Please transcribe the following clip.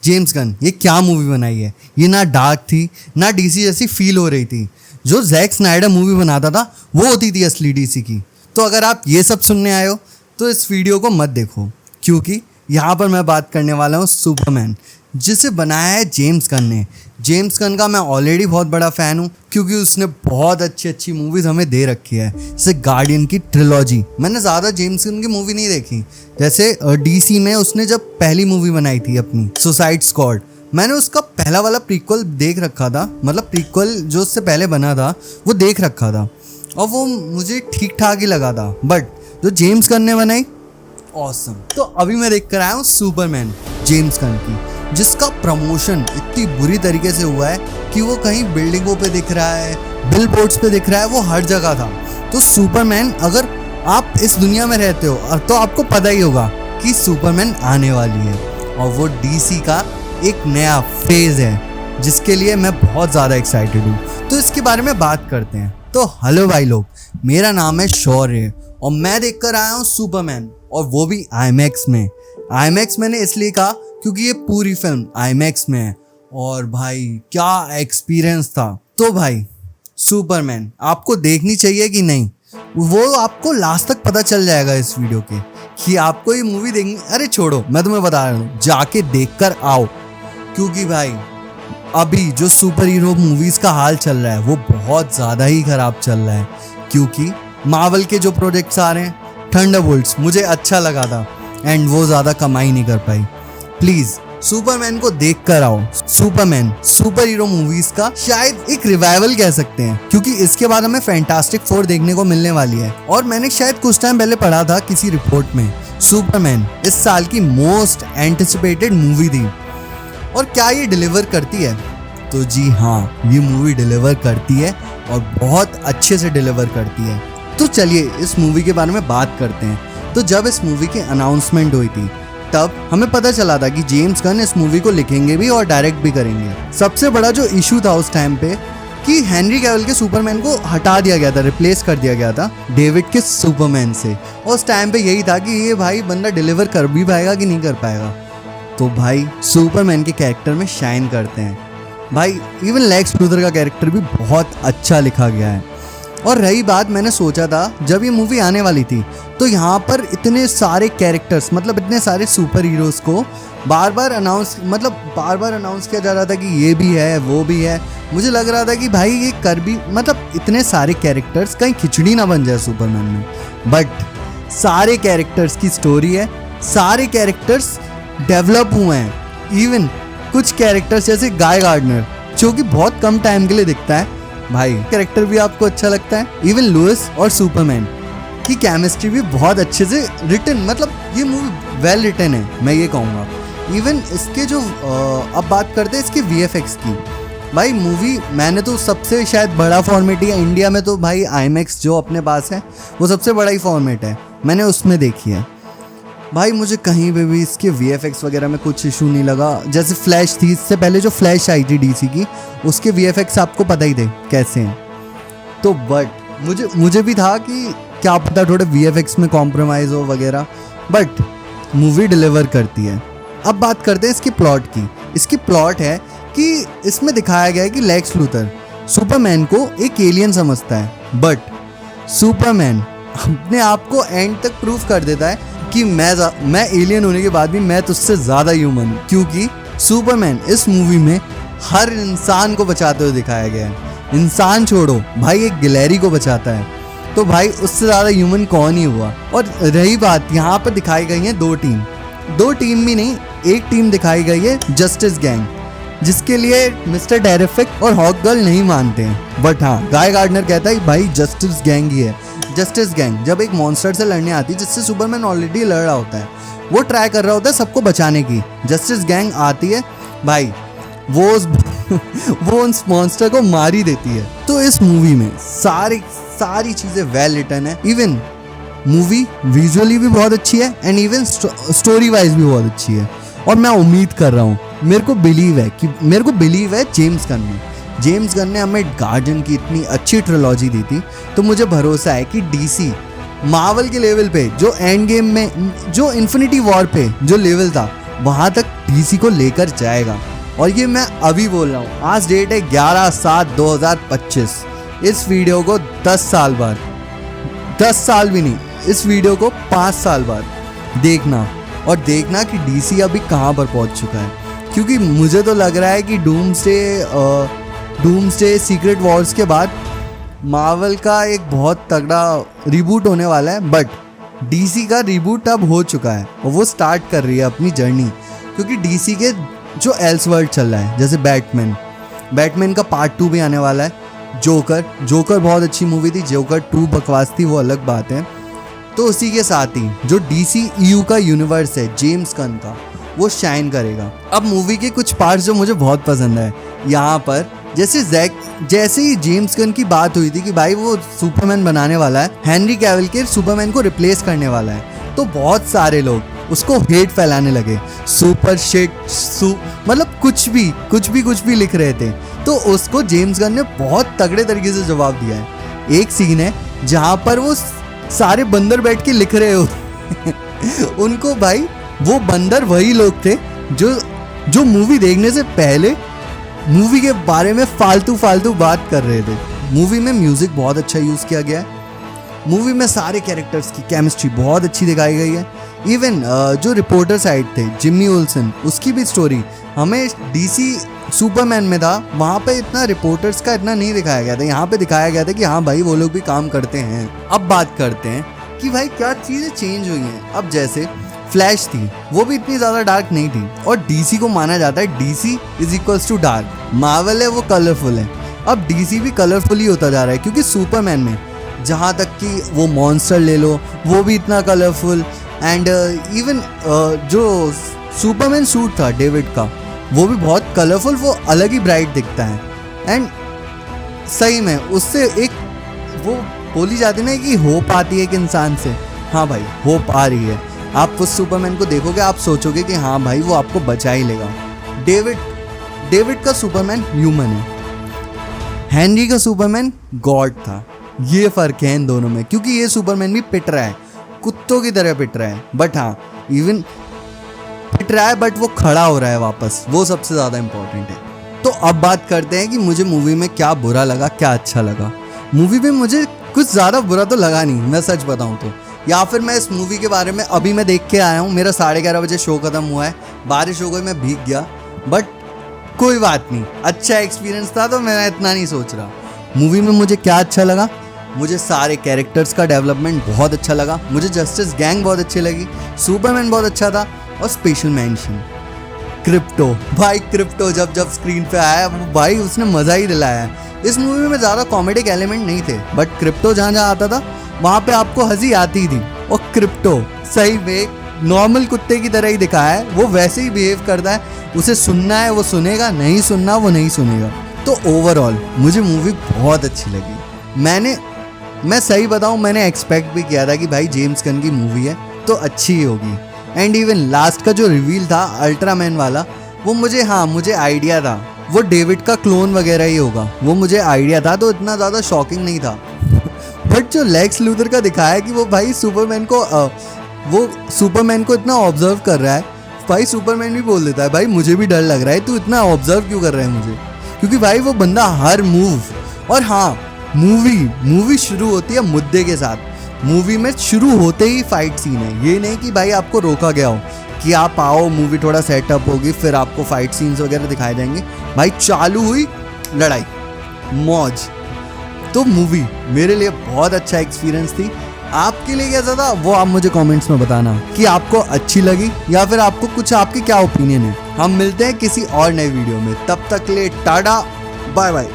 James Gunn ये क्या movie बनाई है। ये ना डार्क थी ना डीसी जैसी फील हो रही थी। जो जैक स्नाइडर मूवी बनाता था वो होती थी असली डीसी की। तो अगर आप ये सब सुनने आए हो तो इस वीडियो को मत देखो, क्योंकि यहाँ पर मैं बात करने वाला हूँ सुपरमैन, जिसे बनाया है जेम्स गन ने। जेम्स गन का मैं ऑलरेडी बहुत बड़ा फ़ैन हूँ, क्योंकि उसने बहुत अच्छी मूवीज़ हमें दे रखी है, जैसे गार्डियन की ट्रिलॉजी। मैंने ज़्यादा जेम्स गन की मूवी नहीं देखी, जैसे डीसी में उसने जब पहली मूवी बनाई थी अपनी सुसाइड स्क्वाड, मैंने उसका पहला वाला प्रीक्वल देख रखा था। मतलब प्रीक्वल जो उससे पहले बना था वो देख रखा था और वो मुझे ठीक ठाक ही लगा था, बट जो जेम्स गन ने बनाई ऑसम। तो अभी मैं देख कर आया हूँ सुपरमैन जेम्स गन की, जिसका प्रमोशन इतनी बुरी तरीके से हुआ है कि वो कहीं बिल्डिंगों पे दिख रहा है, बिलबोर्ड्स पे दिख रहा है, वो हर जगह था। तो सुपरमैन, अगर आप इस दुनिया में रहते हो तो आपको पता ही होगा कि सुपरमैन आने वाली है, और वो डीसी का एक नया फेज है जिसके लिए मैं बहुत ज़्यादा एक्साइटेड हूँ। तो इसके बारे में बात करते हैं। तो हेलो भाई लोग, मेरा नाम है शौर्य और मैं देख कर आया हूँ सुपरमैन, और वो भी आईमैक्स में। आईमैक्स मैंने इसलिए कहा क्योंकि ये पूरी फिल्म आईमैक्स में है, और भाई क्या एक्सपीरियंस था। तो भाई सुपरमैन आपको देखनी चाहिए कि नहीं, वो आपको लास्ट तक पता चल जाएगा इस वीडियो के कि आपको ये मूवी देखनी। अरे छोड़ो, मैं तुम्हें बता रहा हूँ, जाके देख कर आओ, क्योंकि भाई अभी जो सुपर हीरो मूवीज़ का हाल चल रहा है वो बहुत ज़्यादा ही ख़राब चल रहा है। क्योंकि मार्वल के जो प्रोजेक्ट्स आ रहे हैं, थंडरबोल्ट्स मुझे अच्छा लगा था एंड वो ज़्यादा कमाई नहीं कर पाई। प्लीज़ सुपरमैन को देख कर आओ। सुपरमैन सुपर हीरो मूवीज़ का शायद एक रिवाइवल कह सकते हैं, क्योंकि इसके बाद हमें फैंटास्टिक फोर देखने को मिलने वाली है। और मैंने शायद कुछ टाइम पहले पढ़ा था किसी रिपोर्ट में, सुपरमैन इस साल की मोस्ट एंटिसिपेटेड मूवी थी। और क्या ये डिलीवर करती है? तो जी हाँ, ये मूवी डिलीवर करती है और बहुत अच्छे से डिलीवर करती है। तो चलिए इस मूवी के बारे में बात करते हैं। तो जब इस मूवी की अनाउंसमेंट हुई थी तब हमें पता चला था कि जेम्स गन इस मूवी को लिखेंगे भी और डायरेक्ट भी करेंगे। सबसे बड़ा जो इशू था उस टाइम पे कि हेनरी कैविल के सुपरमैन को हटा दिया गया था, रिप्लेस कर दिया गया था डेविड के सुपरमैन से। और उस टाइम पे यही था कि ये भाई बंदा डिलीवर कर भी पाएगा कि नहीं कर पाएगा। तो भाई सुपरमैन के कैरेक्टर में शाइन करते हैं भाई। इवन लेक्स लूथर का कैरेक्टर भी बहुत अच्छा लिखा गया है। और रही बात, मैंने सोचा था जब ये मूवी आने वाली थी तो यहाँ पर इतने सारे कैरेक्टर्स, मतलब इतने सारे सुपर हीरोज़ को बार बार अनाउंस किया जा रहा था कि ये भी है वो भी है। मुझे लग रहा था कि भाई ये कर भी, मतलब इतने सारे कैरेक्टर्स कहीं खिचड़ी ना बन जाए सुपरमैन में। बट सारे कैरेक्टर्स की स्टोरी है, सारे कैरेक्टर्स डेवलप हुए हैं। इवन कुछ कैरेक्टर्स जैसे गाय गार्डनर, जो कि बहुत कम टाइम के लिए दिखता है, भाई कैरेक्टर भी आपको अच्छा लगता है। इवन लुइस और सुपरमैन की केमिस्ट्री भी बहुत अच्छे से रिटन, मतलब ये मूवी वेल रिटन है, मैं ये कहूँगा। इवन इसके जो अब बात करते हैं इसके VFX की, भाई मूवी मैंने तो सबसे शायद बड़ा फॉर्मेट ही है इंडिया में, तो भाई आईमैक्स जो अपने पास है वो सबसे बड़ा ही फॉर्मेट है, मैंने उसमें देखी है। भाई मुझे कहीं पे भी इसके VFX वगैरह में कुछ इशू नहीं लगा। जैसे फ्लैश थी, इससे पहले जो फ्लैश आई थी डीसी की, उसके VFX आपको पता ही थे कैसे हैं। तो बट मुझे भी था कि क्या पता थोड़े VFX में कॉम्प्रोमाइज़ हो वगैरह, बट मूवी डिलीवर करती है। अब बात करते हैं इसकी प्लॉट की। इसकी प्लॉट है कि इसमें दिखाया गया है कि लेक्स लूथर सुपरमैन को एक एलियन समझता है, बट सुपरमैन अपने आप को एंड तक प्रूव कर देता है कि मैं एलियन होने के बाद भी मैं तुझसे ज़्यादा ह्यूमन हूँ। क्योंकि सुपरमैन इस मूवी में हर इंसान को बचाते हुए दिखाया गया है। इंसान छोड़ो भाई, एक गिलहरी को बचाता है, तो भाई उससे ज़्यादा ह्यूमन कौन ही हुआ। और रही बात, यहाँ पर दिखाई गई है दो टीम भी नहीं, एक टीम दिखाई गई है जस्टिस गैंग, जिसके लिए मिस्टर टेरिफिक और हॉक गर्ल नहीं मानते हैं। बट हाँ, गाय गार्डनर कहता है भाई जस्टिस गैंग ही है। जस्टिस गैंग जब एक मॉन्स्टर से लड़ने आती है जिससे सुपरमैन ऑलरेडी लड़ रहा होता है, वो ट्राई कर रहा होता है सबको बचाने की, जस्टिस गैंग आती है भाई, वो उस मॉन्स्टर को मार ही देती है। तो इस मूवी में सारी चीज़ें वेल रिटन है। इवन मूवी विजुअली भी बहुत अच्छी है एंड इवन स्टोरी वाइज भी बहुत अच्छी है। और मैं उम्मीद कर रहा हूँ, मेरे को बिलीव है जेम्स गन ने हमें गार्डियन की इतनी अच्छी ट्रिलॉजी दी थी, तो मुझे भरोसा है कि डीसी मार्वल के लेवल पे जो एंड गेम में, जो इन्फिनिटी वॉर पे जो लेवल था, वहाँ तक डीसी को लेकर जाएगा। और ये मैं अभी बोल रहा हूँ, आज डेट है 11/7/2025। इस वीडियो को 10 साल बाद, 10 साल भी नहीं, इस वीडियो को 5 साल बाद देखना और देखना कि डीसी अभी कहाँ पर पहुँच चुका है। क्योंकि मुझे तो लग रहा है कि डूम्सडे सीक्रेट वॉर्स के बाद मार्वल का एक बहुत तगड़ा रिबूट होने वाला है, बट डीसी का रिबूट अब हो चुका है और वो स्टार्ट कर रही है अपनी जर्नी। क्योंकि डीसी के जो एल्सवर्ल्ड चल रहा है, जैसे बैटमैन का पार्ट 2 भी आने वाला है। जोकर बहुत अच्छी मूवी थी, जोकर 2 बकवास थी, वो अलग बात है। तो उसी के साथ ही जो DCEU का यूनिवर्स है जेम्स गन का, वो शाइन करेगा। अब मूवी के कुछ पार्ट्स जो मुझे बहुत पसंद है यहाँ पर, जैसे ही जेम्स गन की बात हुई थी कि भाई वो सुपरमैन बनाने वाला है, हेनरी कैविल के सुपरमैन को रिप्लेस करने वाला है, तो बहुत सारे लोग उसको हेट फैलाने लगे, सुपर शिट मतलब कुछ भी लिख रहे थे। तो उसको जेम्स गन ने बहुत तगड़े तरीके से जवाब दिया है। एक सीन है जहाँ पर वो सारे बंदर बैठ के लिख रहे हो उनको भाई, वो बंदर वही लोग थे जो मूवी देखने से पहले मूवी के बारे में फालतू बात कर रहे थे। मूवी में म्यूजिक बहुत अच्छा यूज़ किया गया है। मूवी में सारे कैरेक्टर्स की केमिस्ट्री बहुत अच्छी दिखाई गई है। इवन जो रिपोर्टर साइड थे जिम्मी ओल्सन, उसकी भी स्टोरी हमें डीसी सुपरमैन में था, वहाँ पे इतना रिपोर्टर्स का इतना नहीं दिखाया गया था। यहाँ पे दिखाया गया था कि हाँ भाई वो लोग भी काम करते हैं। अब बात करते हैं कि भाई क्या चीज़ें चेंज हुई हैं। अब जैसे फ्लैश थी, वो भी इतनी ज़्यादा डार्क नहीं थी, और डीसी को माना जाता है DC is equals to dark. Marvel है वो कलरफुल है, अब डीसी भी कलरफुल ही होता जा रहा है। क्योंकि सुपरमैन में जहाँ तक कि वो मॉन्स्टर ले लो, वो भी इतना कलरफुल, एंड इवन जो सुपरमैन सूट था डेविड का, वो भी बहुत कलरफुल, वो अलग ही ब्राइट दिखता है। एंड सही में उससे एक वो बोली जाती है ना कि होप आती है एक इंसान से। हाँ भाई, होप आ रही है। आप उस सुपरमैन को देखोगे, आप सोचोगे कि हाँ भाई वो आपको बचा ही लेगा। डेविड का सुपरमैन ह्यूमन है, हेनरी का सुपरमैन गॉड था। ये फर्क है इन दोनों में, क्योंकि ये सुपरमैन भी पिट रहा है, कुत्तों की तरह पिट रहा है, बट हाँ इवन पिट रहा है बट वो खड़ा हो रहा है वापस, वो सबसे ज़्यादा इंपॉर्टेंट है। तो अब बात करते हैं कि मुझे मूवी में क्या बुरा लगा, क्या अच्छा लगा। मूवी में मुझे कुछ ज़्यादा बुरा तो लगा नहीं, मैं सच बताऊँ तो। या फिर मैं इस मूवी के बारे में अभी मैं देख के आया हूँ, मेरा 11:30 बजे शो ख़त्म हुआ है, बारिश हो गई, मैं भीग गया, बट कोई बात नहीं, अच्छा एक्सपीरियंस था, तो मैं इतना नहीं सोच रहा। मूवी में मुझे क्या अच्छा लगा, मुझे सारे कैरेक्टर्स का डेवलपमेंट बहुत अच्छा लगा, मुझे जस्टिस गैंग बहुत अच्छी लगी, सुपरमैन बहुत अच्छा था, और स्पेशल मेंशन क्रिप्टो। भाई क्रिप्टो जब स्क्रीन पे आया, वो भाई उसने मज़ा ही दिलाया। इस मूवी में ज़्यादा कॉमेडिक एलिमेंट नहीं थे, बट क्रिप्टो जहाँ आता था वहाँ पे आपको हंसी आती थी। और क्रिप्टो सही में नॉर्मल कुत्ते की तरह ही दिखाया है, वो वैसे ही बिहेव करता है, उसे सुनना है वो सुनेगा, नहीं सुनना वो नहीं सुनेगा। तो ओवरऑल मुझे मूवी बहुत अच्छी लगी। मैं सही बताऊँ, मैंने एक्सपेक्ट भी किया था कि भाई जेम्स गन की मूवी है तो अच्छी ही होगी। एंड इवन लास्ट का जो रिवील था अल्ट्रामैन वाला, वो मुझे आइडिया था वो डेविड का क्लोन वगैरह ही होगा, वो मुझे आइडिया था, तो इतना ज़्यादा शॉकिंग नहीं था। बट जो लेक्स लूथर का दिखाया कि वो भाई सुपरमैन को इतना ऑब्जर्व कर रहा है, भाई सुपरमैन भी बोल देता है भाई मुझे भी डर लग रहा है, तू इतना ऑब्जर्व क्यों कर रहा है मुझे, क्योंकि भाई वो बंदा हर मूव। और हाँ, मूवी शुरू होती है मुद्दे के साथ। मूवी में शुरू होते ही फाइट सीन है, ये नहीं कि भाई आपको रोका गया हो कि आप आओ, मूवी थोड़ा सेटअप होगी फिर आपको फाइट सीन्स वगैरह दिखाए जाएंगे। भाई चालू हुई लड़ाई, मौज। तो मूवी मेरे लिए बहुत अच्छा एक्सपीरियंस थी। आपके लिए कैसा था वो आप मुझे कमेंट्स में बताना कि आपको अच्छी लगी या फिर आपको कुछ, आपके क्या ओपिनियन है। हम मिलते हैं किसी और नए वीडियो में, तब तक के लिए टाटा बाय बाय।